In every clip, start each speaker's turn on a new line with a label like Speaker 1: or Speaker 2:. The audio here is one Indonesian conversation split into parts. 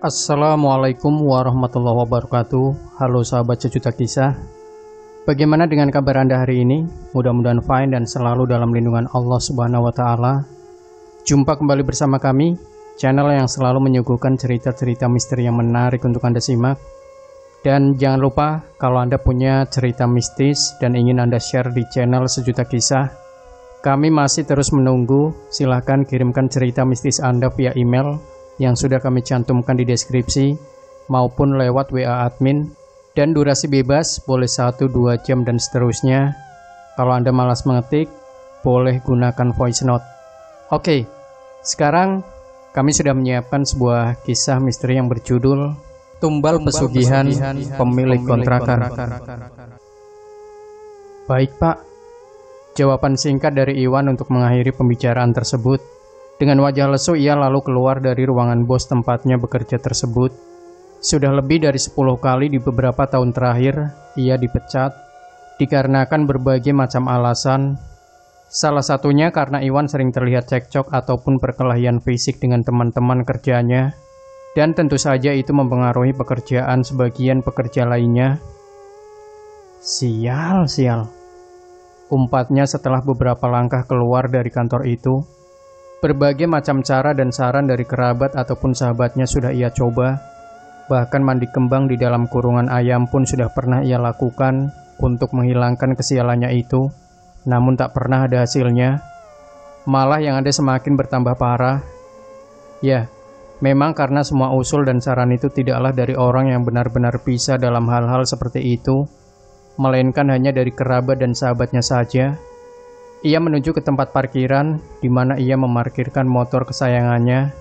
Speaker 1: Assalamualaikum warahmatullahi wabarakatuh. Halo sahabat sejuta kisah. Bagaimana dengan kabar Anda hari ini? Mudah-mudahan fine dan selalu dalam lindungan Allah Subhanahu wa taala. Jumpa kembali bersama kami, channel yang selalu menyuguhkan cerita-cerita misteri yang menarik untuk Anda simak. Dan jangan lupa kalau Anda punya cerita mistis dan ingin Anda share di channel Sejuta Kisah, kami masih terus menunggu. Silahkan kirimkan cerita mistis Anda via email yang sudah kami cantumkan di deskripsi maupun lewat WA admin, dan durasi bebas, boleh 1-2 jam dan seterusnya. Kalau Anda malas mengetik, boleh gunakan voice note. Oke, sekarang kami sudah menyiapkan sebuah kisah misteri yang berjudul Tumbal Pesugihan Pemilik Kontrakan. Baik Pak, jawaban singkat dari Iwan untuk mengakhiri pembicaraan tersebut. Dengan wajah lesu ia lalu keluar dari ruangan bos tempatnya bekerja tersebut. Sudah lebih dari 10 kali di beberapa tahun terakhir ia dipecat dikarenakan berbagai macam alasan. Salah satunya karena Iwan sering terlihat cekcok ataupun perkelahian fisik dengan teman-teman kerjanya, dan tentu saja itu mempengaruhi pekerjaan sebagian pekerja lainnya. Sial, umpatnya setelah beberapa langkah keluar dari kantor itu. Berbagai macam cara dan saran dari kerabat ataupun sahabatnya sudah ia coba. Bahkan mandi kembang di dalam kurungan ayam pun sudah pernah ia lakukan untuk menghilangkan kesialannya itu. Namun tak pernah ada hasilnya. Malah yang ada semakin bertambah parah. Ya, memang karena semua usul dan saran itu tidaklah dari orang yang benar-benar bisa dalam hal-hal seperti itu, melainkan hanya dari kerabat dan sahabatnya saja. Ia menuju ke tempat parkiran di mana ia memarkirkan motor kesayangannya.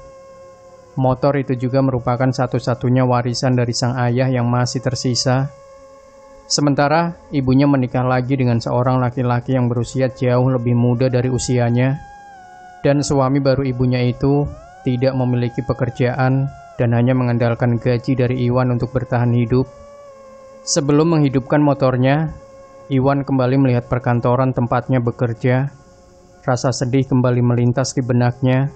Speaker 1: Motor itu juga merupakan satu-satunya warisan dari sang ayah yang masih tersisa. Sementara ibunya menikah lagi dengan seorang laki-laki yang berusia jauh lebih muda dari usianya. Dan suami baru ibunya itu tidak memiliki pekerjaan dan hanya mengandalkan gaji dari Iwan untuk bertahan hidup. Sebelum menghidupkan motornya, Iwan kembali melihat perkantoran tempatnya bekerja. Rasa sedih kembali melintas di benaknya.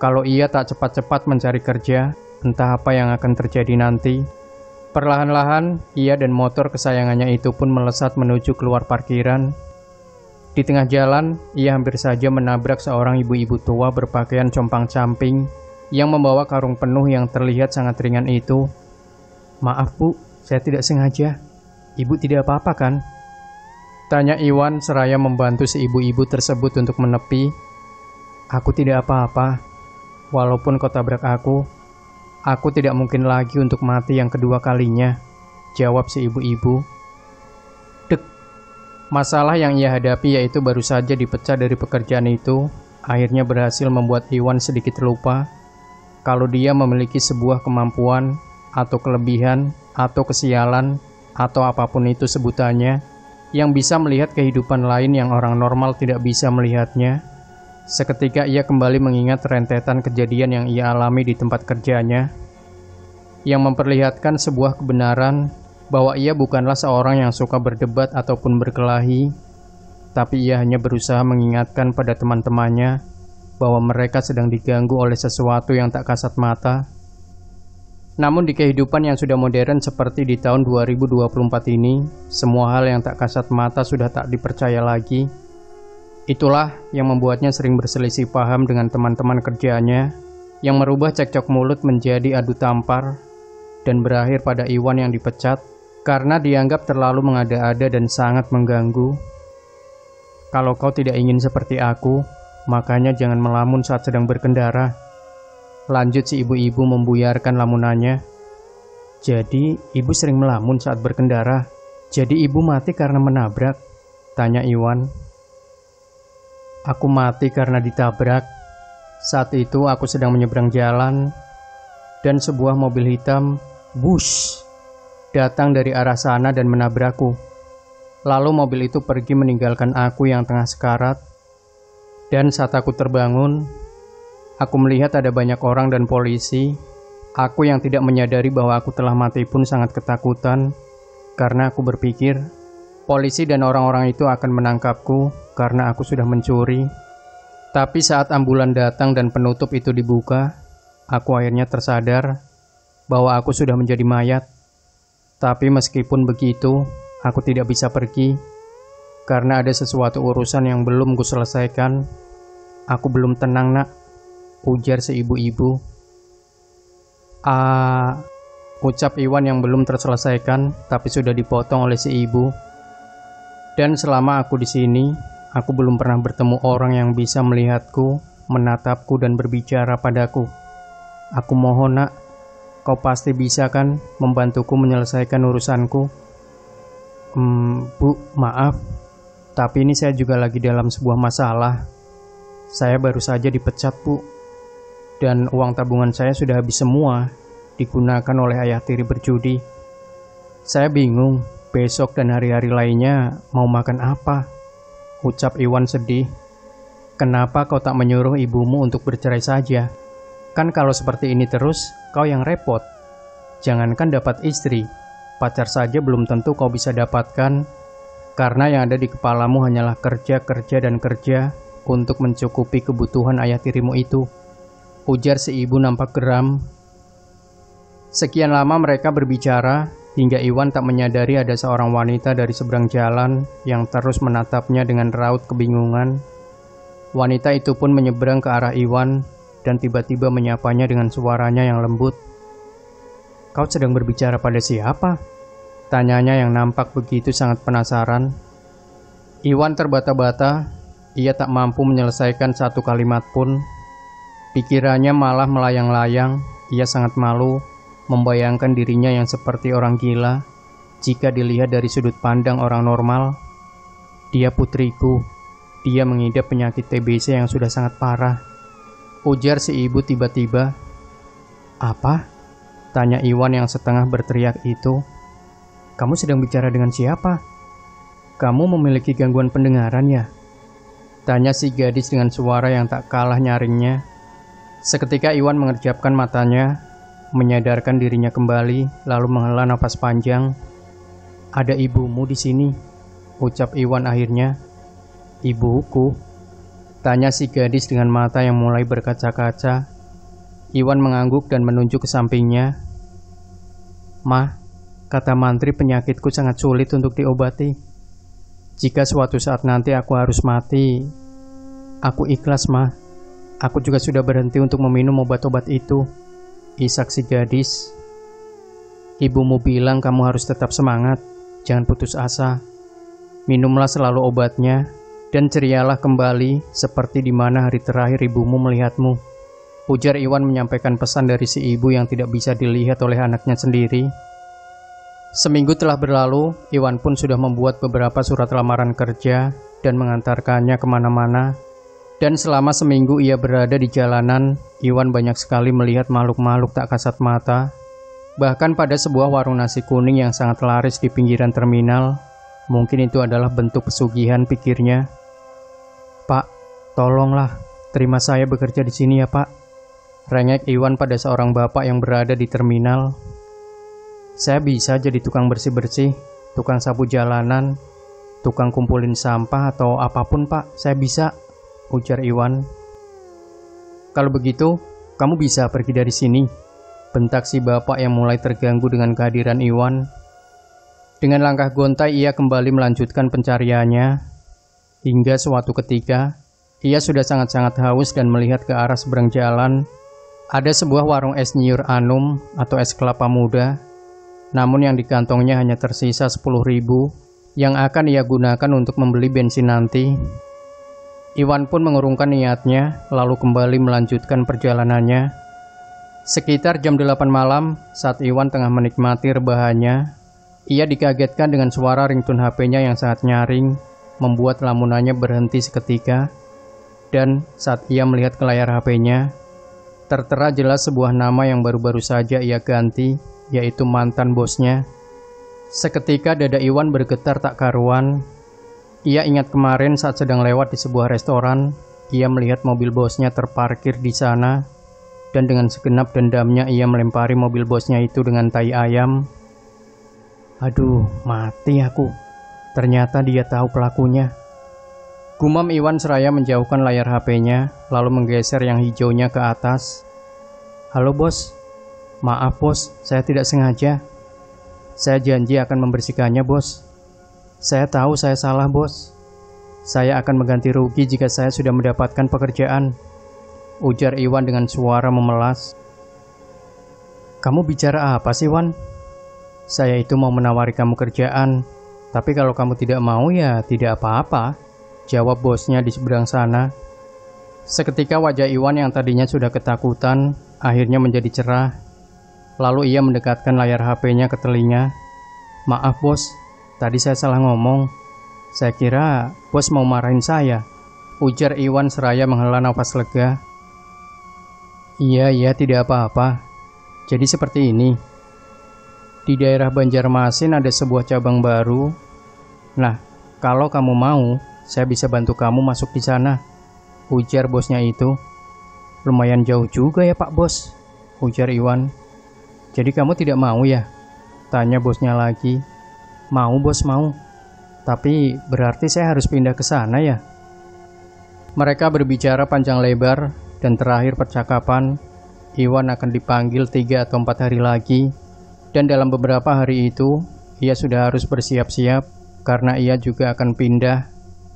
Speaker 1: Kalau ia tak cepat-cepat mencari kerja, entah apa yang akan terjadi nanti. Perlahan-lahan, ia dan motor kesayangannya itu pun melesat menuju keluar parkiran. Di tengah jalan, ia hampir saja menabrak seorang ibu-ibu tua berpakaian compang-camping yang membawa karung penuh yang terlihat sangat ringan itu. "Maaf Bu, saya tidak sengaja. Ibu tidak apa-apa kan?" tanya Iwan seraya membantu si ibu-ibu tersebut untuk menepi. "Aku tidak apa-apa. Walaupun kau tabrak aku tidak mungkin lagi untuk mati yang kedua kalinya," jawab si ibu-ibu. Dek, masalah yang ia hadapi yaitu baru saja dipecat dari pekerjaan itu, akhirnya berhasil membuat Iwan sedikit lupa kalau dia memiliki sebuah kemampuan atau kelebihan atau kesialan atau apapun itu sebutannya, yang bisa melihat kehidupan lain yang orang normal tidak bisa melihatnya. Seketika ia kembali mengingat rentetan kejadian yang ia alami di tempat kerjanya, yang memperlihatkan sebuah kebenaran bahwa ia bukanlah seorang yang suka berdebat ataupun berkelahi, tapi ia hanya berusaha mengingatkan pada teman-temannya bahwa mereka sedang diganggu oleh sesuatu yang tak kasat mata. Namun di kehidupan yang sudah modern seperti di tahun 2024 ini, semua hal yang tak kasat mata sudah tak dipercaya lagi. Itulah yang membuatnya sering berselisih paham dengan teman-teman kerjanya, yang merubah cekcok mulut menjadi adu tampar, dan berakhir pada Iwan yang dipecat karena dianggap terlalu mengada-ada dan sangat mengganggu. "Kalau kau tidak ingin seperti aku, makanya jangan melamun saat sedang berkendara," lanjut si ibu-ibu membuyarkan lamunannya. "Jadi ibu sering melamun saat berkendara? Jadi ibu mati karena menabrak?" tanya Iwan. "Aku mati karena ditabrak. Saat itu aku sedang menyeberang jalan, dan sebuah mobil hitam, bus, datang dari arah sana dan menabrakku. Lalu mobil itu pergi meninggalkan aku yang tengah sekarat. Dan saat aku terbangun, aku melihat ada banyak orang dan polisi. Aku yang tidak menyadari bahwa aku telah mati pun sangat ketakutan, karena aku berpikir polisi dan orang-orang itu akan menangkapku karena aku sudah mencuri. Tapi saat ambulan datang dan penutup itu dibuka, aku akhirnya tersadar bahwa aku sudah menjadi mayat. Tapi meskipun begitu, aku tidak bisa pergi, karena ada sesuatu urusan yang belum kuselesaikan. Aku belum tenang, nak, ujar si ibu-ibu. Ucap Iwan yang belum terselesaikan, tapi sudah dipotong oleh si ibu. Dan selama aku di sini, aku belum pernah bertemu orang yang bisa melihatku, menatapku, dan berbicara padaku. Aku mohon, nak, kau pasti bisa kan membantuku menyelesaikan urusanku? Bu, maaf, tapi ini saya juga lagi dalam sebuah masalah. Saya baru saja dipecat, Bu. Dan uang tabungan saya sudah habis semua, digunakan oleh ayah tiri berjudi. Saya bingung, besok dan hari-hari lainnya mau makan apa? Ucap Iwan sedih. Kenapa kau tak menyuruh ibumu untuk bercerai saja? Kan kalau seperti ini terus, kau yang repot. Jangankan dapat istri, pacar saja belum tentu kau bisa dapatkan, karena yang ada di kepalamu hanyalah kerja, kerja, dan kerja untuk mencukupi kebutuhan ayah tirimu itu. Ujar si ibu nampak geram. Sekian lama mereka berbicara, hingga Iwan tak menyadari ada seorang wanita dari seberang jalan yang terus menatapnya dengan raut kebingungan. Wanita itu pun menyeberang ke arah Iwan dan tiba-tiba menyapanya dengan suaranya yang lembut. Kau sedang berbicara pada siapa? Tanyanya yang nampak begitu sangat penasaran. Iwan terbata-bata, ia tak mampu menyelesaikan satu kalimat pun. Pikirannya malah melayang-layang, ia sangat malu membayangkan dirinya yang seperti orang gila jika dilihat dari sudut pandang orang normal. Dia putriku, dia mengidap penyakit TBC yang sudah sangat parah, ujar si ibu tiba-tiba. Apa? Tanya Iwan yang setengah berteriak itu. Kamu sedang bicara dengan siapa? Kamu memiliki gangguan pendengaran ya? Tanya si gadis dengan suara yang tak kalah nyaringnya. Seketika Iwan mengerjapkan matanya, menyadarkan dirinya kembali, lalu menghela napas panjang. Ada ibumu di sini, ucap Iwan akhirnya. Ibuku? Tanya si gadis dengan mata yang mulai berkaca-kaca. Iwan mengangguk dan menunjuk ke sampingnya. Ma, kata mantri penyakitku sangat sulit untuk diobati. Jika suatu saat nanti aku harus mati, aku ikhlas, Ma. Aku juga sudah berhenti untuk meminum obat-obat itu, isak si gadis. Ibumu bilang kamu harus tetap semangat, jangan putus asa. Minumlah selalu obatnya, dan cerialah kembali seperti di mana hari terakhir ibumu melihatmu. Ujar Iwan menyampaikan pesan dari si ibu yang tidak bisa dilihat oleh anaknya sendiri. Seminggu telah berlalu, Iwan pun sudah membuat beberapa surat lamaran kerja dan mengantarkannya kemana-mana. Dan selama seminggu ia berada di jalanan, Iwan banyak sekali melihat makhluk-makhluk tak kasat mata. Bahkan pada sebuah warung nasi kuning yang sangat laris di pinggiran terminal, mungkin itu adalah bentuk pesugihan, pikirnya. Pak, tolonglah, terima saya bekerja di sini ya Pak. Rengek Iwan pada seorang bapak yang berada di terminal. Saya bisa jadi tukang bersih-bersih, tukang sapu jalanan, tukang kumpulin sampah atau apapun Pak, saya bisa, ujar Iwan. Kalau begitu, kamu bisa pergi dari sini, bentak si bapak yang mulai terganggu dengan kehadiran Iwan. Dengan langkah gontai ia kembali melanjutkan pencariannya. Hingga suatu ketika, ia sudah sangat-sangat haus dan melihat ke arah seberang jalan. Ada sebuah warung es nyiur anum atau es kelapa muda. Namun yang di kantongnya hanya tersisa 10.000 yang akan ia gunakan untuk membeli bensin nanti. Iwan pun mengurungkan niatnya, lalu kembali melanjutkan perjalanannya. Sekitar jam 8 malam, saat Iwan tengah menikmati rebahannya, ia dikagetkan dengan suara ringtone HP-nya yang sangat nyaring, membuat lamunannya berhenti seketika. Dan saat ia melihat ke layar HP-nya, tertera jelas sebuah nama yang baru-baru saja ia ganti, yaitu mantan bosnya. Seketika dada Iwan bergetar tak karuan. Ia ingat kemarin saat sedang lewat di sebuah restoran, ia melihat mobil bosnya terparkir di sana, dan dengan segenap dendamnya ia melempari mobil bosnya itu dengan tai ayam. Aduh, mati aku. Ternyata dia tahu pelakunya. Gumam Iwan seraya menjauhkan layar HP-nya, lalu menggeser yang hijaunya ke atas. Halo bos, Maaf bos, saya tidak sengaja. Saya janji akan membersihkannya bos. Saya tahu saya salah bos. Saya akan mengganti rugi jika saya sudah mendapatkan pekerjaan, ujar Iwan dengan suara memelas. Kamu bicara apa sih Wan? Saya itu mau menawari kamu kerjaan, tapi kalau kamu tidak mau ya tidak apa-apa, jawab bosnya di seberang sana. Seketika wajah Iwan yang tadinya sudah ketakutan akhirnya menjadi cerah. Lalu ia mendekatkan layar HP-nya ke telinga. Maaf bos, tadi saya salah ngomong. Saya kira bos mau marahin saya, ujar Iwan seraya menghela nafas lega. Iya, tidak apa-apa. Jadi seperti ini. Di daerah Banjarmasin ada sebuah cabang baru. Nah, kalau kamu mau, saya bisa bantu kamu masuk di sana, ujar bosnya itu. Lumayan jauh juga ya Pak Bos, ujar Iwan. Jadi kamu tidak mau ya? Tanya bosnya lagi. Mau bos, mau. Tapi berarti saya harus pindah ke sana ya? Mereka berbicara panjang lebar dan terakhir percakapan, Iwan akan dipanggil 3 atau 4 hari lagi. Dan dalam beberapa hari itu, ia sudah harus bersiap-siap karena ia juga akan pindah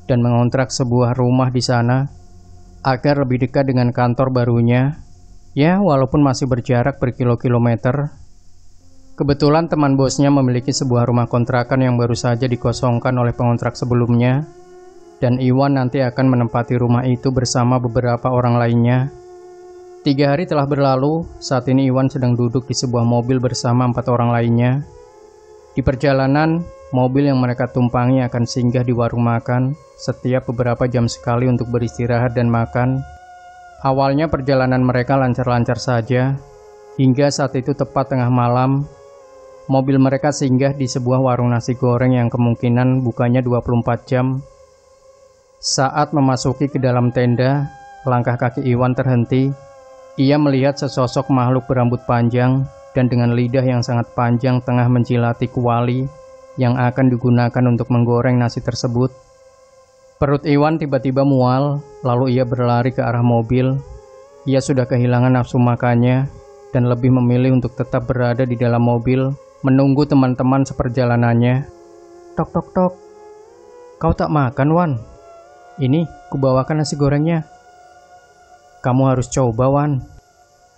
Speaker 1: dan mengontrak sebuah rumah di sana agar lebih dekat dengan kantor barunya. Ya, walaupun masih berjarak berkilo-kilometer. Kebetulan teman bosnya memiliki sebuah rumah kontrakan yang baru saja dikosongkan oleh pengontrak sebelumnya, dan Iwan nanti akan menempati rumah itu bersama beberapa orang lainnya. 3 hari telah berlalu, saat ini Iwan sedang duduk di sebuah mobil bersama 4 orang lainnya. Di perjalanan, mobil yang mereka tumpangi akan singgah di warung makan setiap beberapa jam sekali untuk beristirahat dan makan. Awalnya perjalanan mereka lancar-lancar saja, hingga saat itu tepat tengah malam, mobil mereka singgah di sebuah warung nasi goreng yang kemungkinan bukanya 24 jam. Saat memasuki ke dalam tenda, langkah kaki Iwan terhenti. Ia melihat sesosok makhluk berambut panjang dan dengan lidah yang sangat panjang tengah menjilati kuali yang akan digunakan untuk menggoreng nasi tersebut. Perut Iwan tiba-tiba mual, lalu ia berlari ke arah mobil. Ia sudah kehilangan nafsu makannya dan lebih memilih untuk tetap berada di dalam mobil, menunggu teman-teman seperjalanannya. Tok tok tok. Kau tak makan, Wan? Ini, kubawakan nasi gorengnya. Kamu harus coba, Wan.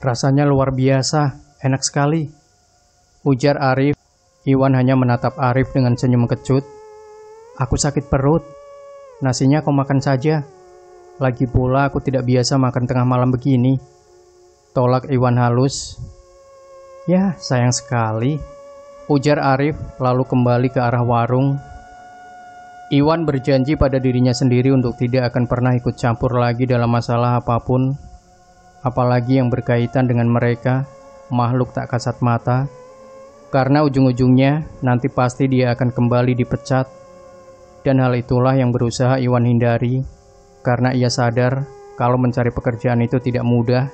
Speaker 1: Rasanya luar biasa, enak sekali, ujar Arif. Iwan hanya menatap Arif dengan senyum kecut. Aku sakit perut. Nasinya kau makan saja. Lagi pula aku tidak biasa makan tengah malam begini, tolak Iwan halus. Ya, sayang sekali, ujar Arif lalu kembali ke arah warung. Iwan berjanji pada dirinya sendiri untuk tidak akan pernah ikut campur lagi dalam masalah apapun, apalagi yang berkaitan dengan mereka, makhluk tak kasat mata, karena ujung-ujungnya nanti pasti dia akan kembali dipecat. Dan hal itulah yang berusaha Iwan hindari, karena ia sadar kalau mencari pekerjaan itu tidak mudah.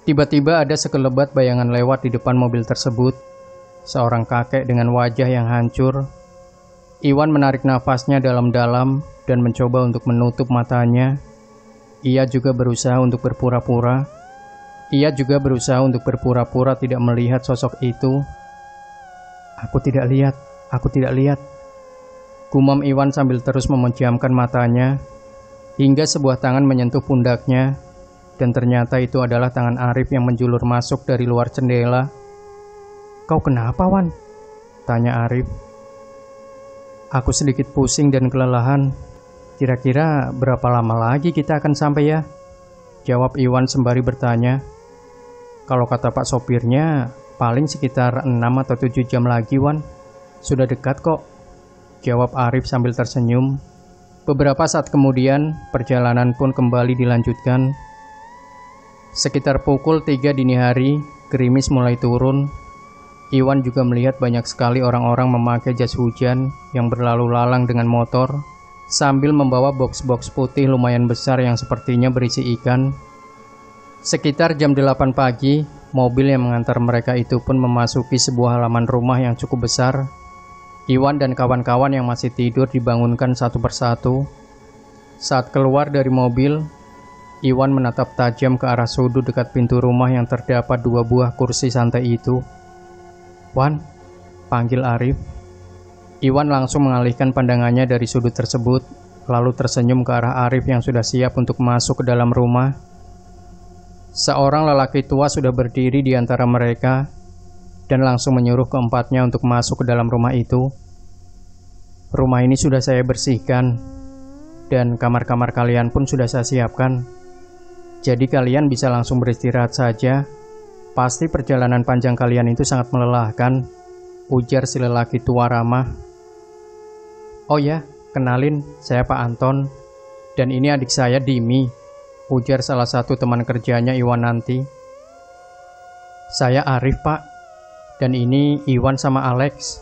Speaker 1: Tiba-tiba ada sekelebat bayangan lewat di depan mobil tersebut, seorang kakek dengan wajah yang hancur. Iwan menarik nafasnya dalam-dalam dan mencoba untuk menutup matanya. Ia juga berusaha untuk berpura-pura. Tidak melihat sosok itu. Aku tidak lihat. Gumam Iwan sambil terus memejamkan matanya, hingga sebuah tangan menyentuh pundaknya, dan ternyata itu adalah tangan Arif yang menjulur masuk dari luar jendela. Kau kenapa, Wan? Tanya Arif. Aku sedikit pusing dan kelelahan. Kira-kira berapa lama lagi kita akan sampai ya? Jawab Iwan sembari bertanya. Kalau kata Pak sopirnya, paling sekitar 6 atau 7 jam lagi, Wan. Sudah dekat kok, jawab Arif sambil tersenyum. Beberapa saat kemudian, perjalanan pun kembali dilanjutkan. Sekitar pukul 3 dini hari, gerimis mulai turun. Iwan juga melihat banyak sekali orang-orang memakai jas hujan yang berlalu lalang dengan motor, sambil membawa box-box putih lumayan besar yang sepertinya berisi ikan. Sekitar jam 8 pagi, mobil yang mengantar mereka itu pun memasuki sebuah halaman rumah yang cukup besar. Iwan dan kawan-kawan yang masih tidur dibangunkan satu persatu. Saat keluar dari mobil, Iwan menatap tajam ke arah sudut dekat pintu rumah yang terdapat 2 buah kursi santai itu. "Wan," panggil Arif. Iwan langsung mengalihkan pandangannya dari sudut tersebut, lalu tersenyum ke arah Arif yang sudah siap untuk masuk ke dalam rumah. Seorang lelaki tua sudah berdiri di antara mereka dan langsung menyuruh keempatnya untuk masuk ke dalam rumah itu. "Rumah ini sudah saya bersihkan dan kamar-kamar kalian pun sudah saya siapkan. Jadi kalian bisa langsung beristirahat saja. Pasti perjalanan panjang kalian itu sangat melelahkan," ujar si lelaki tua ramah. "Oh ya, kenalin, saya Pak Anton. Dan ini adik saya Dimi," ujar salah satu teman kerjanya Iwan nanti. "Saya Arif, Pak. Dan ini Iwan sama Alex,"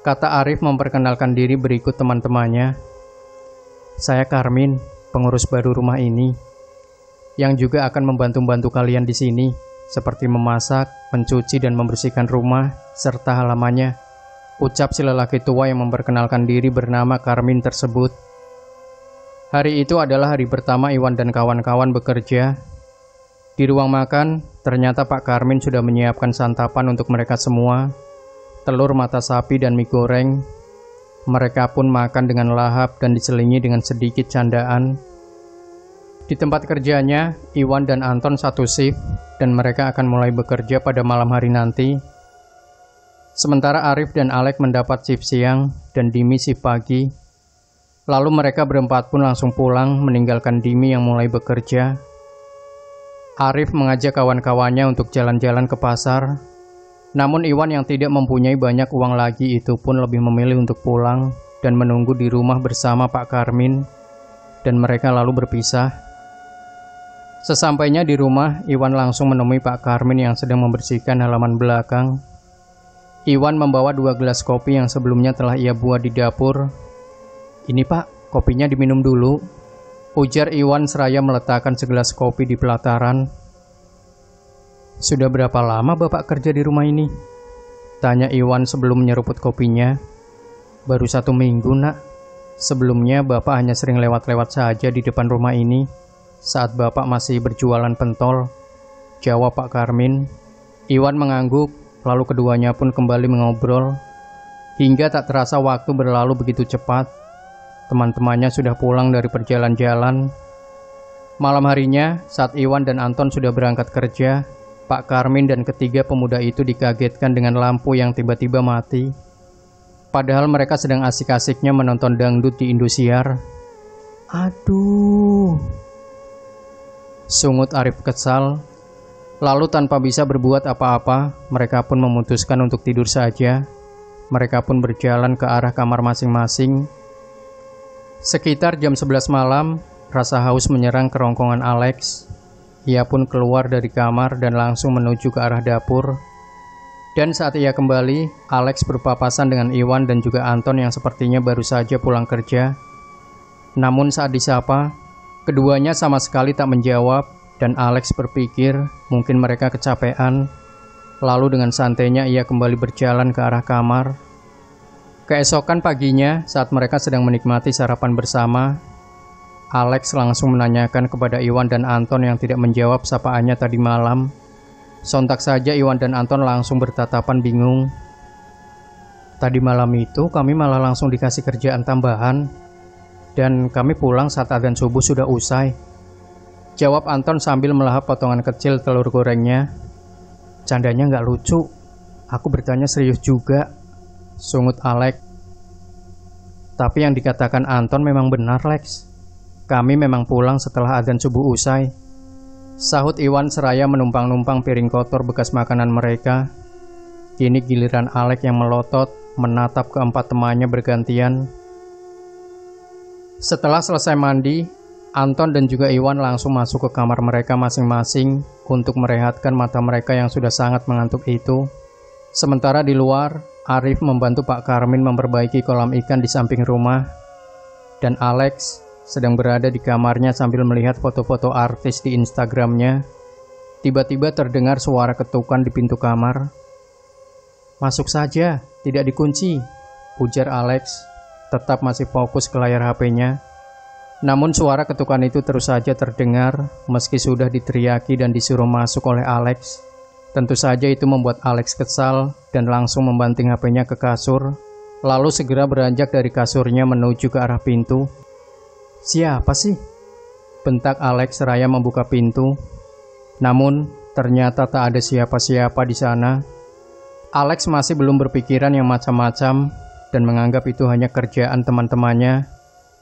Speaker 1: kata Arif memperkenalkan diri berikut teman-temannya. "Saya Karmin, pengurus baru rumah ini, yang juga akan membantu-bantu kalian di sini, seperti memasak, mencuci, dan membersihkan rumah, serta halamannya," ucap si lelaki tua yang memperkenalkan diri bernama Karmin tersebut. Hari itu adalah hari pertama Iwan dan kawan-kawan bekerja. Di ruang makan, ternyata Pak Karmin sudah menyiapkan santapan untuk mereka semua, telur mata sapi dan mie goreng. Mereka pun makan dengan lahap dan diselingi dengan sedikit candaan. Di tempat kerjanya, Iwan dan Anton satu shift dan mereka akan mulai bekerja pada malam hari nanti. Sementara Arif dan Alek mendapat shift siang dan Dimi shift pagi. Lalu mereka berempat pun langsung pulang meninggalkan Dimi yang mulai bekerja. Arif mengajak kawan-kawannya untuk jalan-jalan ke pasar. Namun Iwan yang tidak mempunyai banyak uang lagi itu pun lebih memilih untuk pulang dan menunggu di rumah bersama Pak Karmin. Dan mereka lalu berpisah. Sesampainya di rumah, Iwan langsung menemui Pak Karmin yang sedang membersihkan halaman belakang. Iwan membawa 2 gelas kopi yang sebelumnya telah ia buat di dapur. "Ini Pak, kopinya diminum dulu," ujar Iwan seraya meletakkan segelas kopi di pelataran. "Sudah berapa lama Bapak kerja di rumah ini?" tanya Iwan sebelum menyeruput kopinya. "Baru 1 minggu, Nak. Sebelumnya Bapak hanya sering lewat-lewat saja di depan rumah ini saat Bapak masih berjualan pentol," jawab Pak Karmin. Iwan mengangguk, lalu keduanya pun kembali mengobrol. Hingga tak terasa waktu berlalu begitu cepat. Teman-temannya sudah pulang dari perjalan-jalan. Malam harinya, saat Iwan dan Anton sudah berangkat kerja, Pak Karmin dan ketiga pemuda itu dikagetkan dengan lampu yang tiba-tiba mati. Padahal mereka sedang asik-asiknya menonton dangdut di Indosiar. "Aduh," sungut Arif kesal. Lalu tanpa bisa berbuat apa-apa, mereka pun memutuskan untuk tidur saja. Mereka pun berjalan ke arah kamar masing-masing. Sekitar jam 11 malam, rasa haus menyerang kerongkongan Alex. Ia pun keluar dari kamar dan langsung menuju ke arah dapur. Dan saat ia kembali, Alex berpapasan dengan Iwan dan juga Anton yang sepertinya baru saja pulang kerja. Namun saat disapa, keduanya sama sekali tak menjawab dan Alex berpikir mungkin mereka kecapean. Lalu dengan santainya ia kembali berjalan ke arah kamar. Keesokan paginya, saat mereka sedang menikmati sarapan bersama, Alex langsung menanyakan kepada Iwan dan Anton yang tidak menjawab sapaannya tadi malam. Sontak saja Iwan dan Anton langsung bertatapan bingung. "Tadi malam itu kami malah langsung dikasih kerjaan tambahan, dan kami pulang saat adzan subuh sudah usai," jawab Anton sambil melahap potongan kecil telur gorengnya. "Candanya nggak lucu, aku bertanya serius juga," sungut Alex. "Tapi yang dikatakan Anton memang benar, Lex. Kami memang pulang setelah adzan subuh usai," sahut Iwan seraya menumpang-numpang piring kotor bekas makanan mereka. Kini giliran Alex yang melotot menatap keempat temannya bergantian. Setelah selesai mandi, Anton dan juga Iwan langsung masuk ke kamar mereka masing-masing untuk merehatkan mata mereka yang sudah sangat mengantuk itu. Sementara di luar, Arif membantu Pak Karmin memperbaiki kolam ikan di samping rumah. Dan Alex sedang berada di kamarnya sambil melihat foto-foto artis di Instagramnya. Tiba-tiba terdengar suara ketukan di pintu kamar. "Masuk saja, tidak dikunci," ujar Alex, tetap masih fokus ke layar HP-nya. Namun suara ketukan itu terus saja terdengar meski sudah diteriaki dan disuruh masuk oleh Alex. Tentu saja itu membuat Alex kesal dan langsung membanting HP-nya ke kasur, lalu segera beranjak dari kasurnya menuju ke arah pintu. "Siapa sih?" bentak Alex seraya membuka pintu. Namun ternyata tak ada siapa-siapa di sana. Alex masih belum berpikiran yang macam-macam dan menganggap itu hanya kerjaan teman-temannya,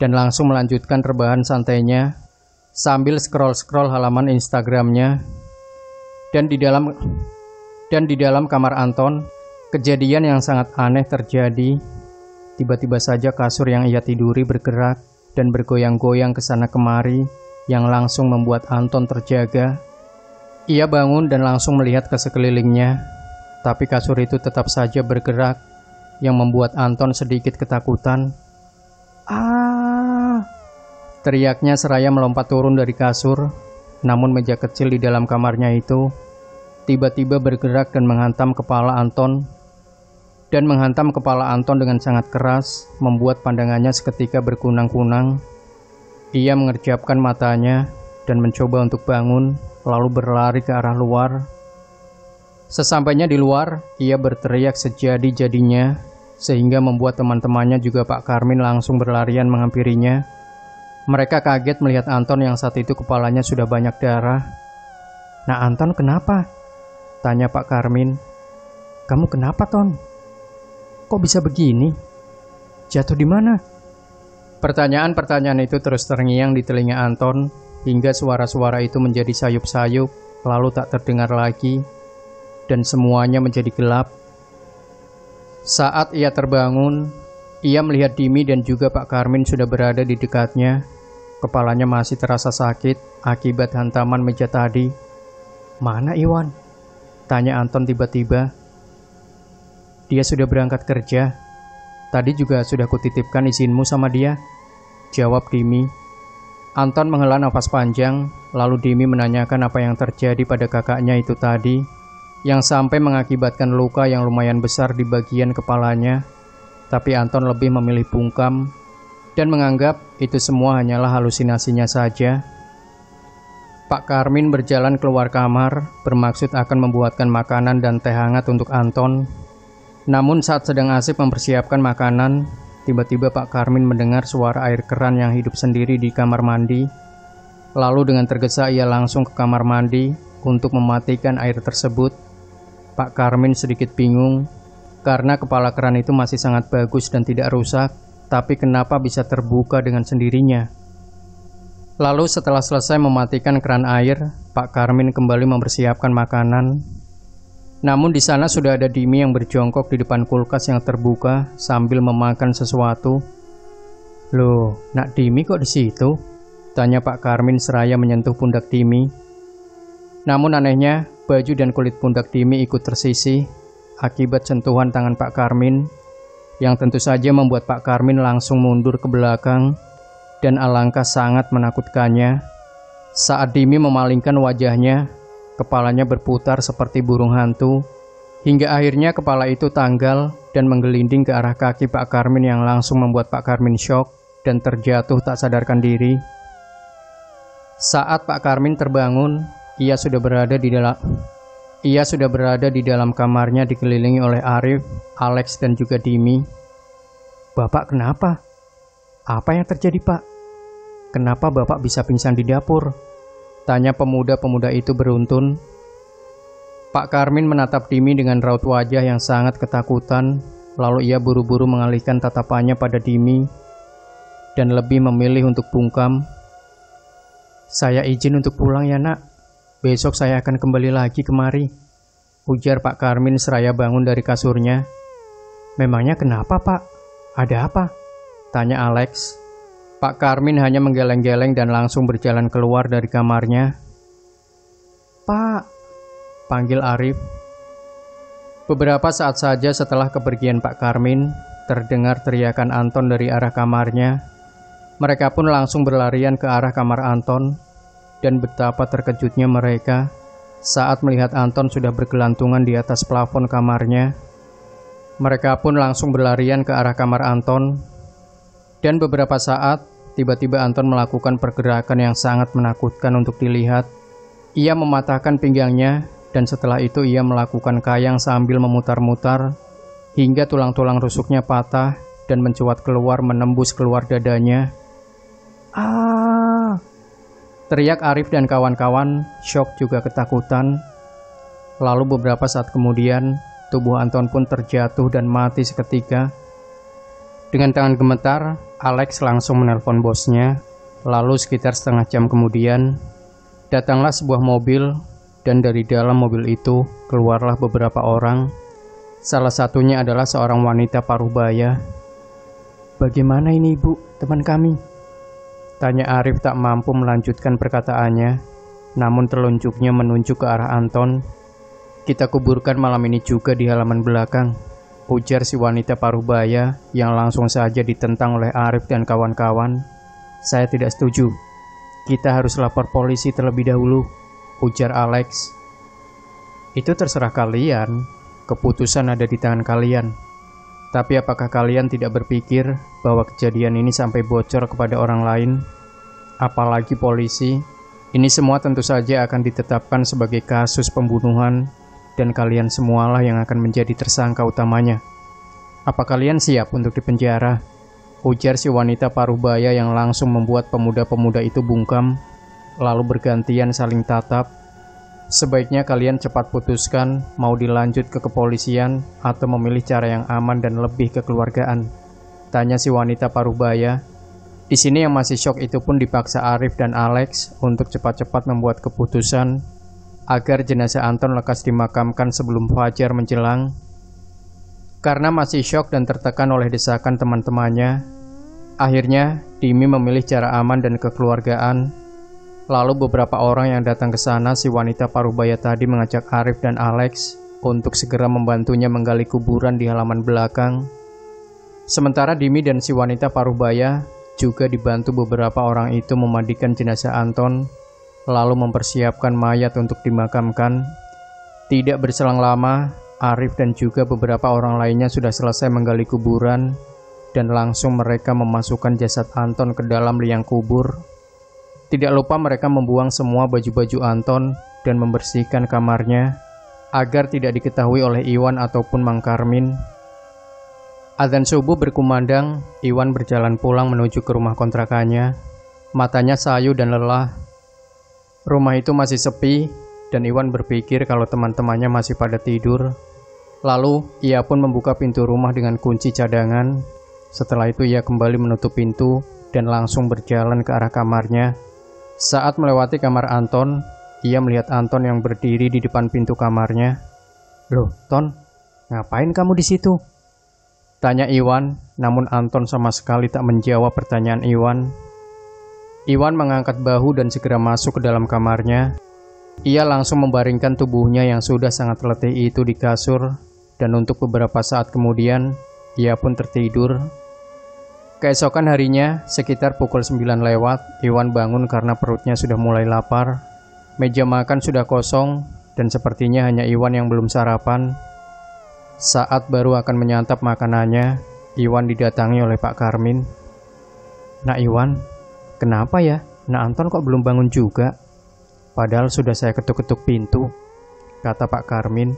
Speaker 1: dan langsung melanjutkan rebahan santainya sambil scroll-scroll halaman Instagramnya. Dan di dalam kamar Anton, kejadian yang sangat aneh terjadi. Tiba-tiba saja kasur yang ia tiduri bergerak dan bergoyang-goyang ke sana kemari, yang langsung membuat Anton terjaga. Ia bangun dan langsung melihat ke sekelilingnya, tapi kasur itu tetap saja bergerak, yang membuat Anton sedikit ketakutan. "Ah!" teriaknya seraya melompat turun dari kasur. Namun meja kecil di dalam kamarnya itu tiba-tiba bergerak dan menghantam kepala Anton. Dengan sangat keras, membuat pandangannya seketika berkunang-kunang. Ia mengerjapkan matanya dan mencoba untuk bangun, lalu berlari ke arah luar. Sesampainya di luar, ia berteriak sejadi-jadinya, sehingga membuat teman-temannya juga Pak Karmin langsung berlarian menghampirinya. Mereka kaget melihat Anton yang saat itu kepalanya sudah banyak darah. "Nah Anton, kenapa?" tanya Pak Karmin. "Kamu kenapa, Ton? Kok bisa begini? Jatuh di mana?" Pertanyaan-pertanyaan itu terus terngiang di telinga Anton, hingga suara-suara itu menjadi sayup-sayup, lalu tak terdengar lagi, dan semuanya menjadi gelap. Saat ia terbangun, ia melihat Dimi dan juga Pak Karmin sudah berada di dekatnya. Kepalanya masih terasa sakit akibat hantaman meja tadi. "Mana Iwan?" tanya Anton tiba-tiba. "Dia sudah berangkat kerja. Tadi juga sudah kutitipkan izinmu sama dia," jawab Dimi. Anton menghela nafas panjang, lalu Dimi menanyakan apa yang terjadi pada kakaknya itu tadi, yang sampai mengakibatkan luka yang lumayan besar di bagian kepalanya. Tapi Anton lebih memilih bungkam dan menganggap itu semua hanyalah halusinasinya saja. Pak Karmin berjalan keluar kamar, bermaksud akan membuatkan makanan dan teh hangat untuk Anton. Namun saat sedang asik mempersiapkan makanan, tiba-tiba Pak Karmin mendengar suara air keran yang hidup sendiri di kamar mandi. Lalu dengan tergesa ia langsung ke kamar mandi untuk mematikan air tersebut. Pak Karmin sedikit bingung, karena kepala keran itu masih sangat bagus dan tidak rusak, tapi kenapa bisa terbuka dengan sendirinya? Lalu setelah selesai mematikan keran air, Pak Karmin kembali mempersiapkan makanan. Namun di sana sudah ada Dimi yang berjongkok di depan kulkas yang terbuka sambil memakan sesuatu. "Loh, Nak Dimi kok di situ?" tanya Pak Karmin seraya menyentuh pundak Dimi. Namun anehnya, baju dan kulit pundak Dimi ikut tersisih akibat sentuhan tangan Pak Karmin, yang tentu saja membuat Pak Karmin langsung mundur ke belakang, dan alangkah sangat menakutkannya. Saat Dimi memalingkan wajahnya, kepalanya berputar seperti burung hantu, hingga akhirnya kepala itu tanggal dan menggelinding ke arah kaki Pak Karmin, yang langsung membuat Pak Karmin syok dan terjatuh tak sadarkan diri. Saat Pak Karmin terbangun, ia sudah berada di dalam kamarnya dikelilingi oleh Arif, Alex, dan juga Dimi. "Bapak kenapa? Apa yang terjadi, Pak? Kenapa Bapak bisa pingsan di dapur?" tanya pemuda-pemuda itu beruntun. Pak Karmin menatap Dimi dengan raut wajah yang sangat ketakutan, lalu ia buru-buru mengalihkan tatapannya pada Dimi dan lebih memilih untuk bungkam. "Saya izin untuk pulang ya, Nak. Besok saya akan kembali lagi kemari," ujar Pak Karmin seraya bangun dari kasurnya. "Memangnya kenapa, Pak? Ada apa?" tanya Alex. Pak Karmin hanya menggeleng-geleng dan langsung berjalan keluar dari kamarnya. "Pak," panggil Arif. Beberapa saat saja setelah kepergian Pak Karmin, terdengar teriakan Anton dari arah kamarnya. Mereka pun langsung berlarian ke arah kamar Anton. Dan betapa terkejutnya mereka saat melihat Anton sudah bergelantungan di atas plafon kamarnya. Mereka pun langsung berlarian ke arah kamar Anton. Dan beberapa saat tiba-tiba Anton melakukan pergerakan yang sangat menakutkan untuk dilihat. Ia mematahkan pinggangnya dan setelah itu ia melakukan kayang sambil memutar-mutar hingga tulang-tulang rusuknya patah dan mencuat keluar menembus keluar dadanya. "Ah!" teriak Arif dan kawan-kawan, syok juga ketakutan. Lalu beberapa saat kemudian, tubuh Anton pun terjatuh dan mati seketika. Dengan tangan gemetar, Alex langsung menelpon bosnya. Lalu sekitar setengah jam kemudian, datanglah sebuah mobil dan dari dalam mobil itu keluarlah beberapa orang. Salah satunya adalah seorang wanita paruh baya. "Bagaimana ini, Bu, teman kami?" tanya Arif tak mampu melanjutkan perkataannya, namun telunjuknya menunjuk ke arah Anton. "Kita kuburkan malam ini juga di halaman belakang," ujar si wanita paruh baya yang langsung saja ditentang oleh Arif dan kawan-kawan. "Saya tidak setuju. Kita harus lapor polisi terlebih dahulu," ujar Alex. "Itu terserah kalian. Keputusan ada di tangan kalian. Tapi apakah kalian tidak berpikir bahwa kejadian ini sampai bocor kepada orang lain? Apalagi polisi. Ini semua tentu saja akan ditetapkan sebagai kasus pembunuhan dan kalian semualah yang akan menjadi tersangka utamanya. Apa kalian siap untuk dipenjara?" ujar si wanita paruh baya yang langsung membuat pemuda-pemuda itu bungkam, lalu bergantian saling tatap. "Sebaiknya kalian cepat putuskan mau dilanjut ke kepolisian atau memilih cara yang aman dan lebih kekeluargaan," tanya si wanita paruh baya. Di sini yang masih syok itu pun dipaksa Arif dan Alex untuk cepat-cepat membuat keputusan agar jenazah Anton lekas dimakamkan sebelum fajar menjelang. Karena masih syok dan tertekan oleh desakan teman-temannya, akhirnya Dimi memilih cara aman dan kekeluargaan. Lalu beberapa orang yang datang ke sana, si wanita paruh baya tadi mengajak Arif dan Alex untuk segera membantunya menggali kuburan di halaman belakang. Sementara Dimi dan si wanita paruh baya juga dibantu beberapa orang itu memandikan jenazah Anton, lalu mempersiapkan mayat untuk dimakamkan. Tidak berselang lama, Arif dan juga beberapa orang lainnya sudah selesai menggali kuburan dan langsung mereka memasukkan jasad Anton ke dalam liang kubur. Tidak lupa mereka membuang semua baju-baju Anton dan membersihkan kamarnya agar tidak diketahui oleh Iwan ataupun Mang Karmin. Adzan subuh berkumandang, Iwan berjalan pulang menuju ke rumah kontrakannya. Matanya sayu dan lelah. Rumah itu masih sepi dan Iwan berpikir kalau teman-temannya masih pada tidur. Lalu ia pun membuka pintu rumah dengan kunci cadangan. Setelah itu ia kembali menutup pintu dan langsung berjalan ke arah kamarnya. Saat melewati kamar Anton, ia melihat Anton yang berdiri di depan pintu kamarnya. "Loh, Ton, ngapain kamu di situ?" tanya Iwan, namun Anton sama sekali tak menjawab pertanyaan Iwan. Iwan mengangkat bahu dan segera masuk ke dalam kamarnya. Ia langsung membaringkan tubuhnya yang sudah sangat letih itu di kasur, dan untuk beberapa saat kemudian, ia pun tertidur. Keesokan harinya, sekitar pukul 9 lewat, Iwan bangun karena perutnya sudah mulai lapar. Meja makan sudah kosong, dan sepertinya hanya Iwan yang belum sarapan. Saat baru akan menyantap makanannya, Iwan didatangi oleh Pak Karmin. "Nak Iwan, kenapa ya? Nak Anton kok belum bangun juga? Padahal sudah saya ketuk-ketuk pintu," kata Pak Karmin.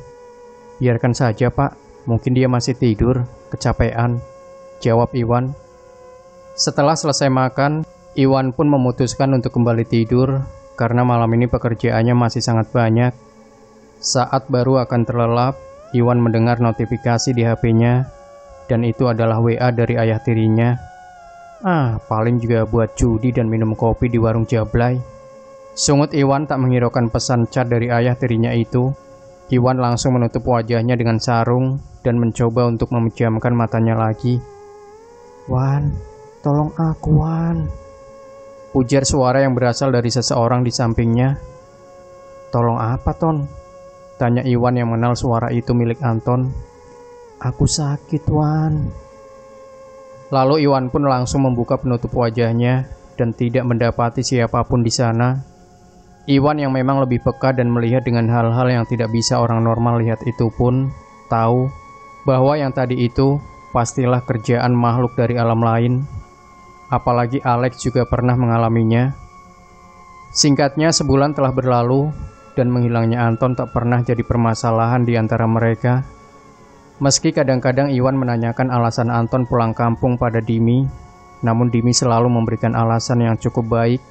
Speaker 1: "Biarkan saja Pak, mungkin dia masih tidur, kecapean," jawab Iwan. Setelah selesai makan, Iwan pun memutuskan untuk kembali tidur karena malam ini pekerjaannya masih sangat banyak. Saat baru akan terlelap, Iwan mendengar notifikasi di HP-nya dan itu adalah WA dari ayah tirinya. Paling juga buat judi dan minum kopi di warung Jablay. Sungut Iwan tak menghiraukan pesan chat dari ayah tirinya itu. Iwan langsung menutup wajahnya dengan sarung dan mencoba untuk memejamkan matanya lagi. "Wan, tolong aku, Wan," ujar suara yang berasal dari seseorang di sampingnya. "Tolong apa, Ton?" tanya Iwan yang mengenal suara itu milik Anton. "Aku sakit, Wan." Lalu Iwan pun langsung membuka penutup wajahnya dan tidak mendapati siapapun di sana. Iwan yang memang lebih peka dan melihat dengan hal-hal yang tidak bisa orang normal lihat itu pun tahu bahwa yang tadi itu pastilah kerjaan makhluk dari alam lain. apalagi Alex juga pernah mengalaminya. Singkatnya, sebulan telah berlalu dan menghilangnya Anton tak pernah jadi permasalahan di antara mereka. Meski kadang-kadang Iwan menanyakan alasan Anton pulang kampung pada Dimi, namun Dimi selalu memberikan alasan yang cukup baik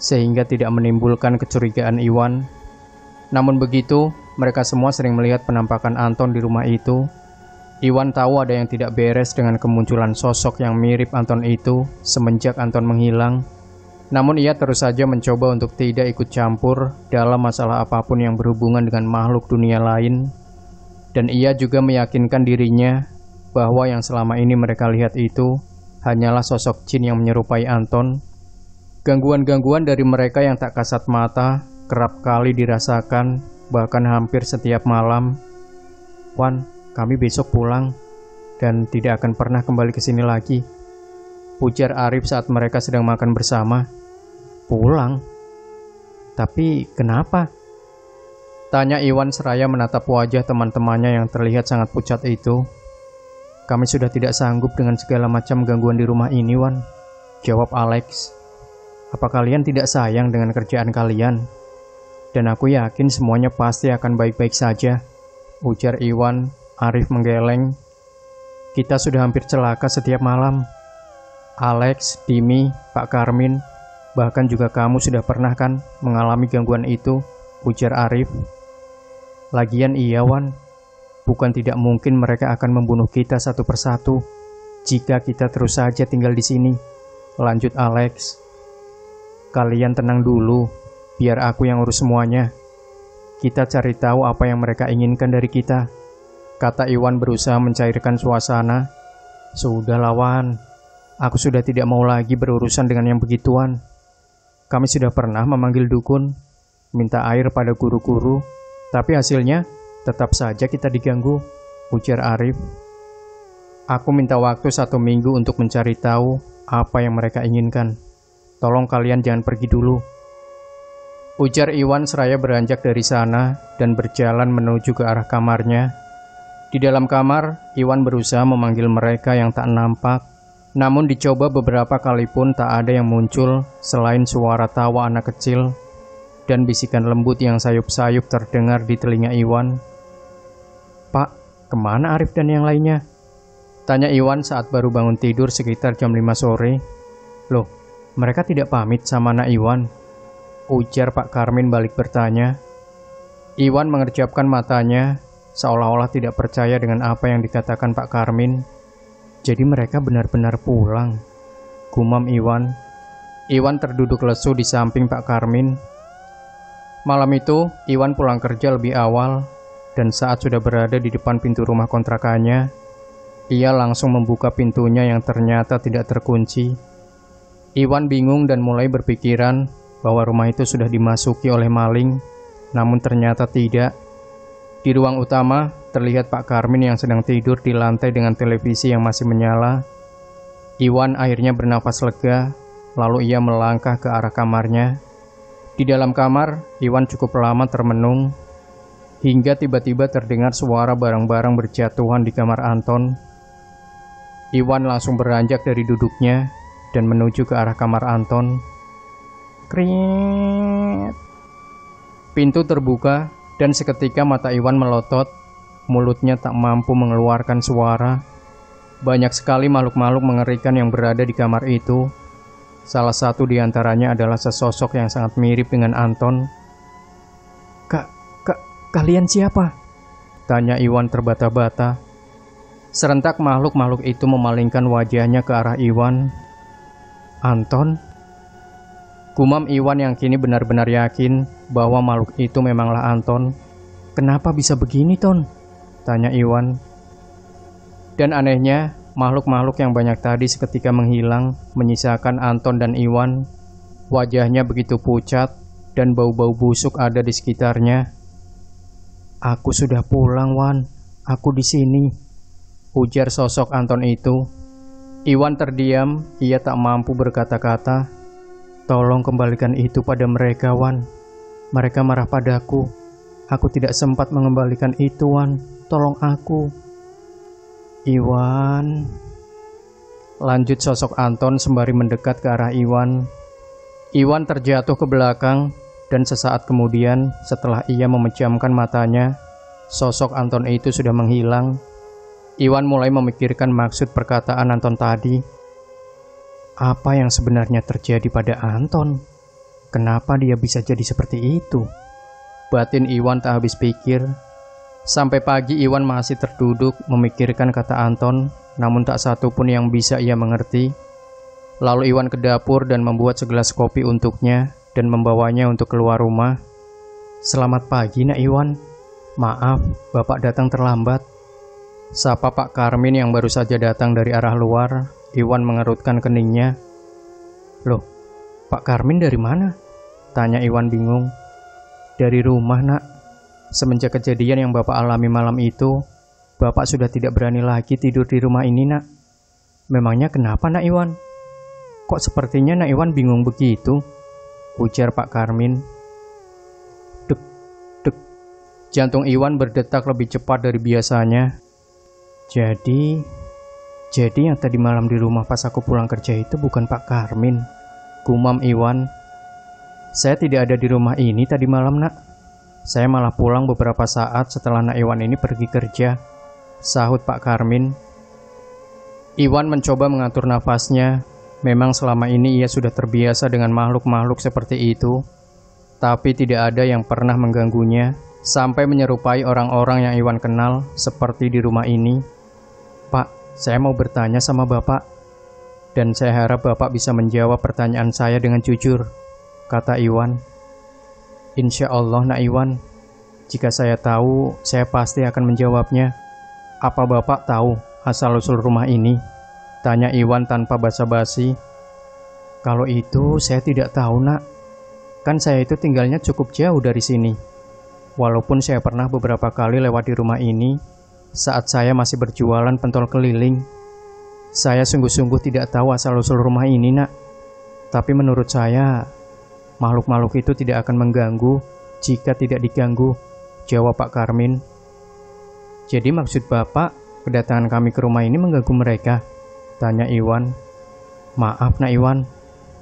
Speaker 1: sehingga tidak menimbulkan kecurigaan Iwan. Namun begitu, mereka semua sering melihat penampakan Anton di rumah itu. Iwan tahu ada yang tidak beres dengan kemunculan sosok yang mirip Anton itu semenjak Anton menghilang. Namun ia terus saja mencoba untuk tidak ikut campur dalam masalah apapun yang berhubungan dengan makhluk dunia lain. Dan ia juga meyakinkan dirinya bahwa yang selama ini mereka lihat itu hanyalah sosok jin yang menyerupai Anton. Gangguan-gangguan dari mereka yang tak kasat mata kerap kali dirasakan, bahkan hampir setiap malam. "Wan, kami besok pulang dan tidak akan pernah kembali ke sini lagi," ujar Arif saat mereka sedang makan bersama. "Pulang? Tapi kenapa?" tanya Iwan seraya menatap wajah teman-temannya yang terlihat sangat pucat itu. "Kami sudah tidak sanggup dengan segala macam gangguan di rumah ini, Wan," jawab Alex. "Apa kalian tidak sayang dengan kerjaan kalian? Dan aku yakin semuanya pasti akan baik-baik saja," ujar Iwan. Arif menggeleng. "Kita sudah hampir celaka setiap malam. Alex, Dimi, Pak Karmin, bahkan juga kamu sudah pernah kan mengalami gangguan itu," ujar Arif. "Lagian iya, Wan, bukan tidak mungkin mereka akan membunuh kita satu persatu jika kita terus saja tinggal di sini," lanjut Alex. "Kalian tenang dulu, biar aku yang urus semuanya. Kita cari tahu apa yang mereka inginkan dari kita," kata Iwan berusaha mencairkan suasana. "Sudah lawan, aku sudah tidak mau lagi berurusan dengan yang begituan. Kami sudah pernah memanggil dukun, minta air pada guru-guru, tapi hasilnya tetap saja kita diganggu," ujar Arif. "Aku minta waktu 1 minggu untuk mencari tahu apa yang mereka inginkan. Tolong kalian jangan pergi dulu," ujar Iwan seraya beranjak dari sana dan berjalan menuju ke arah kamarnya. Di dalam kamar, Iwan berusaha memanggil mereka yang tak nampak, namun dicoba beberapa kali pun tak ada yang muncul selain suara tawa anak kecil dan bisikan lembut yang sayup-sayup terdengar di telinga Iwan. "Pak, kemana Arif dan yang lainnya?" tanya Iwan saat baru bangun tidur sekitar jam 5 sore. "Loh, mereka tidak pamit sama anak Iwan?" ujar Pak Karmin balik bertanya. Iwan mengerjapkan matanya seolah-olah tidak percaya dengan apa yang dikatakan Pak Karmin. "Jadi mereka benar-benar pulang," gumam Iwan. Iwan terduduk lesu di samping Pak Karmin. Malam itu, Iwan pulang kerja lebih awal, dan saat sudah berada di depan pintu rumah kontrakannya, ia langsung membuka pintunya yang ternyata tidak terkunci. Iwan bingung dan mulai berpikiran bahwa rumah itu sudah dimasuki oleh maling, namun ternyata tidak. Di ruang utama, terlihat Pak Karmin yang sedang tidur di lantai dengan televisi yang masih menyala. Iwan akhirnya bernafas lega, lalu ia melangkah ke arah kamarnya. Di dalam kamar, Iwan cukup lama termenung, hingga tiba-tiba terdengar suara barang-barang berjatuhan di kamar Anton. Iwan langsung beranjak dari duduknya dan menuju ke arah kamar Anton. Kriet. Pintu terbuka dan seketika mata Iwan melotot, mulutnya tak mampu mengeluarkan suara. Banyak sekali makhluk-makhluk mengerikan yang berada di kamar itu. Salah satu di antaranya adalah sesosok yang sangat mirip dengan Anton. Kalian siapa?" tanya Iwan terbata-bata. Serentak makhluk-makhluk itu memalingkan wajahnya ke arah Iwan. "Anton?" gumam Iwan yang kini benar-benar yakin bahwa makhluk itu memanglah Anton. "Kenapa bisa begini, Ton?" tanya Iwan. Dan anehnya, makhluk-makhluk yang banyak tadi seketika menghilang, menyisakan Anton dan Iwan. Wajahnya begitu pucat dan bau-bau busuk ada di sekitarnya. "Aku sudah pulang, Wan. Aku di sini," ujar sosok Anton itu. Iwan terdiam, ia tak mampu berkata-kata. "Tolong kembalikan itu pada mereka, Wan. Mereka marah padaku. Aku tidak sempat mengembalikan itu, Wan. Tolong aku." "Iwan." lanjut sosok Anton sembari mendekat ke arah Iwan. Iwan terjatuh ke belakang dan sesaat kemudian setelah ia memejamkan matanya, sosok Anton itu sudah menghilang. Iwan mulai memikirkan maksud perkataan Anton tadi. Apa yang sebenarnya terjadi pada Anton? Kenapa dia bisa jadi seperti itu? Batin Iwan tak habis pikir. Sampai pagi Iwan masih terduduk memikirkan kata Anton, namun tak satu pun yang bisa ia mengerti. Lalu Iwan ke dapur dan membuat segelas kopi untuknya dan membawanya untuk keluar rumah. Selamat pagi Nak Iwan. Maaf, Bapak datang terlambat. Sapa Pak Karmin yang baru saja datang dari arah luar. Iwan mengerutkan keningnya. Loh, Pak Karmin dari mana? Tanya Iwan bingung. Dari rumah Nak. Semenjak kejadian yang Bapak alami malam itu, Bapak sudah tidak berani lagi tidur di rumah ini Nak. Memangnya kenapa Nak Iwan? Kok sepertinya Nak Iwan bingung begitu? Ujar Pak Karmin. Dek, dek. Jantung Iwan berdetak lebih cepat dari biasanya. Jadi yang tadi malam di rumah pas aku pulang kerja itu bukan Pak Karmin. Gumam Iwan. Saya tidak ada di rumah ini tadi malam Nak. Saya malah pulang beberapa saat setelah Nak Iwan ini pergi kerja. Sahut Pak Karmin. Iwan mencoba mengatur nafasnya. Memang selama ini ia sudah terbiasa dengan makhluk-makhluk seperti itu, tapi tidak ada yang pernah mengganggunya, sampai menyerupai orang-orang yang Iwan kenal, seperti di rumah ini. Pak, saya mau bertanya sama Bapak, dan saya harap Bapak bisa menjawab pertanyaan saya dengan jujur, kata Iwan. Insya Allah Nak Iwan, jika saya tahu, saya pasti akan menjawabnya. Apa Bapak tahu asal-usul rumah ini? Tanya Iwan tanpa basa-basi. Kalau itu saya tidak tahu Nak. Kan saya itu tinggalnya cukup jauh dari sini. Walaupun saya pernah beberapa kali lewat di rumah ini saat saya masih berjualan pentol keliling. Saya sungguh-sungguh tidak tahu asal-usul rumah ini Nak. Tapi menurut saya, makhluk-makhluk itu tidak akan mengganggu jika tidak diganggu, jawab Pak Karmin. Jadi maksud Bapak, kedatangan kami ke rumah ini mengganggu mereka? Tanya Iwan. Maaf Nak Iwan,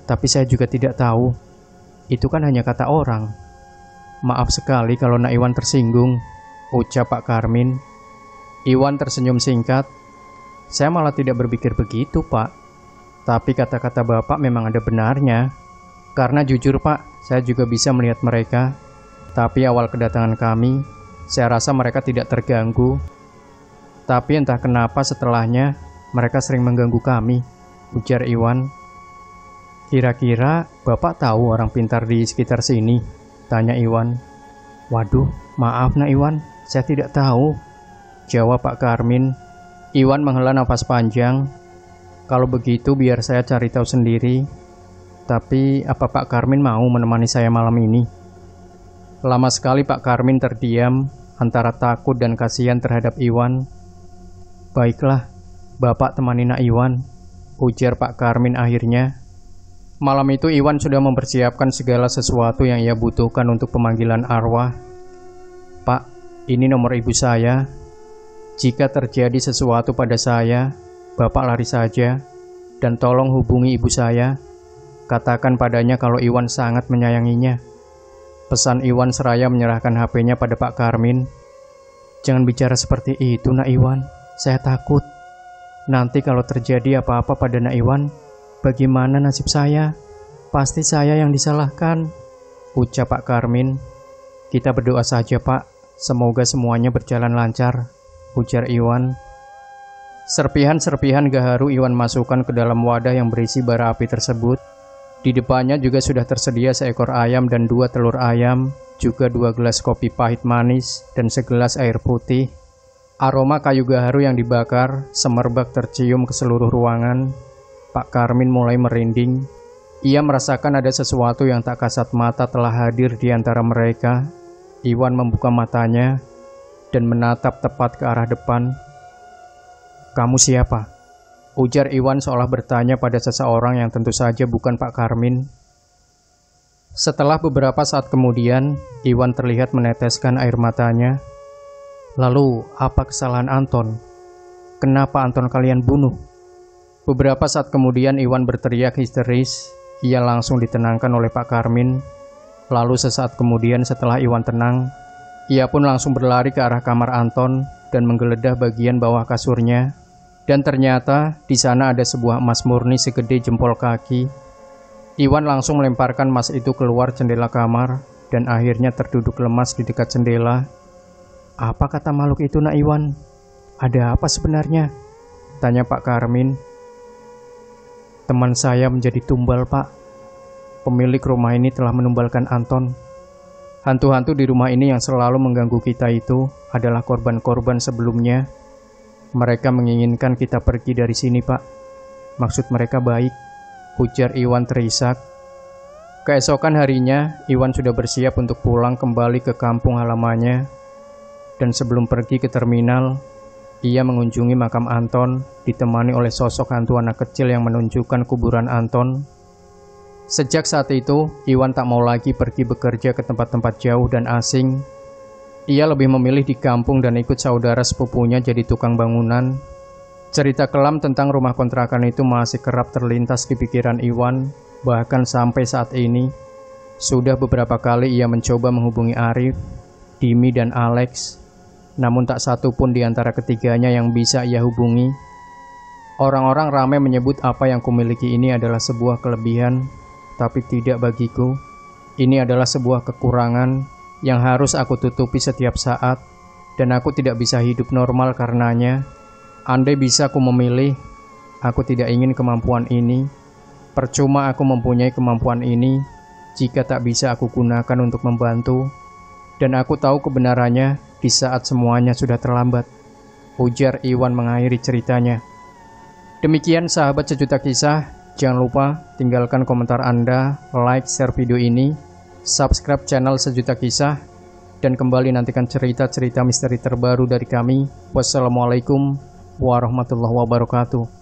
Speaker 1: tapi saya juga tidak tahu. Itu kan hanya kata orang. Maaf sekali kalau Nak Iwan tersinggung, ucap Pak Karmin. Iwan tersenyum singkat. Saya malah tidak berpikir begitu Pak. Tapi kata-kata Bapak memang ada benarnya. Karena jujur Pak, saya juga bisa melihat mereka. Tapi awal kedatangan kami, saya rasa mereka tidak terganggu. Tapi entah kenapa setelahnya mereka sering mengganggu kami, ujar Iwan. Kira-kira Bapak tahu orang pintar di sekitar sini? Tanya Iwan. Waduh, maaf Nak Iwan, saya tidak tahu, jawab Pak Karmin. Iwan menghela nafas panjang. Kalau begitu biar saya cari tahu sendiri. Tapi apa Pak Karmin mau menemani saya malam ini? Lama sekali Pak Karmin terdiam, antara takut dan kasihan terhadap Iwan. Baiklah, Bapak temani Nak Iwan, ujar Pak Karmin akhirnya. Malam itu Iwan sudah mempersiapkan segala sesuatu yang ia butuhkan untuk pemanggilan arwah. Pak, ini nomor ibu saya. Jika terjadi sesuatu pada saya, Bapak lari saja, dan tolong hubungi ibu saya. Katakan padanya kalau Iwan sangat menyayanginya. Pesan Iwan seraya menyerahkan HP-nya pada Pak Karmin. Jangan bicara seperti itu Nak Iwan, saya takut. Nanti kalau terjadi apa-apa pada Nak Iwan, bagaimana nasib saya? Pasti saya yang disalahkan, ucap Pak Karmin. Kita berdoa saja Pak, semoga semuanya berjalan lancar, ujar Iwan. Serpihan-serpihan gaharu Iwan masukkan ke dalam wadah yang berisi bara api tersebut. Di depannya juga sudah tersedia seekor ayam dan 2 telur ayam, juga 2 gelas kopi pahit manis, dan segelas air putih. Aroma kayu gaharu yang dibakar semerbak tercium ke seluruh ruangan. Pak Karmin mulai merinding. Ia merasakan ada sesuatu yang tak kasat mata telah hadir di antara mereka. Iwan membuka matanya dan menatap tepat ke arah depan. Kamu siapa? Ujar Iwan seolah bertanya pada seseorang yang tentu saja bukan Pak Karmin. Setelah beberapa saat kemudian, Iwan terlihat meneteskan air matanya. Lalu, apa kesalahan Anton? Kenapa Anton kalian bunuh? Beberapa saat kemudian Iwan berteriak histeris. Ia langsung ditenangkan oleh Pak Karmin. Lalu sesaat kemudian setelah Iwan tenang, ia pun langsung berlari ke arah kamar Anton dan menggeledah bagian bawah kasurnya. Dan ternyata di sana ada sebuah emas murni segede jempol kaki. Iwan langsung melemparkan emas itu keluar jendela kamar dan akhirnya terduduk lemas di dekat jendela. "Apa kata makhluk itu, Nak Iwan? Ada apa sebenarnya?" tanya Pak Karmin. "Teman saya menjadi tumbal, Pak. Pemilik rumah ini telah menumbalkan Anton. Hantu-hantu di rumah ini yang selalu mengganggu kita itu adalah korban-korban sebelumnya. Mereka menginginkan kita pergi dari sini, Pak. Maksud mereka baik," ujar Iwan terisak. Keesokan harinya, Iwan sudah bersiap untuk pulang kembali ke kampung halamannya. Dan sebelum pergi ke terminal, ia mengunjungi makam Anton, ditemani oleh sosok hantu anak kecil yang menunjukkan kuburan Anton. Sejak saat itu, Iwan tak mau lagi pergi bekerja ke tempat-tempat jauh dan asing. Ia lebih memilih di kampung dan ikut saudara sepupunya jadi tukang bangunan. Cerita kelam tentang rumah kontrakan itu masih kerap terlintas di pikiran Iwan, bahkan sampai saat ini. Sudah beberapa kali ia mencoba menghubungi Arif, Dimi, dan Alex. Namun tak satu pun di antara ketiganya yang bisa ia hubungi. Orang-orang ramai menyebut apa yang kumiliki ini adalah sebuah kelebihan, tapi tidak bagiku. Ini adalah sebuah kekurangan yang harus aku tutupi setiap saat, dan aku tidak bisa hidup normal karenanya. Andai bisa aku memilih, aku tidak ingin kemampuan ini. Percuma aku mempunyai kemampuan ini jika tak bisa aku gunakan untuk membantu. Dan aku tahu kebenarannya di saat semuanya sudah terlambat, ujar Iwan mengakhiri ceritanya. Demikian sahabat sejuta kisah, jangan lupa tinggalkan komentar Anda, like, share video ini, subscribe channel Sejuta Kisah, dan kembali nantikan cerita-cerita misteri terbaru dari kami. Wassalamualaikum warahmatullahi wabarakatuh.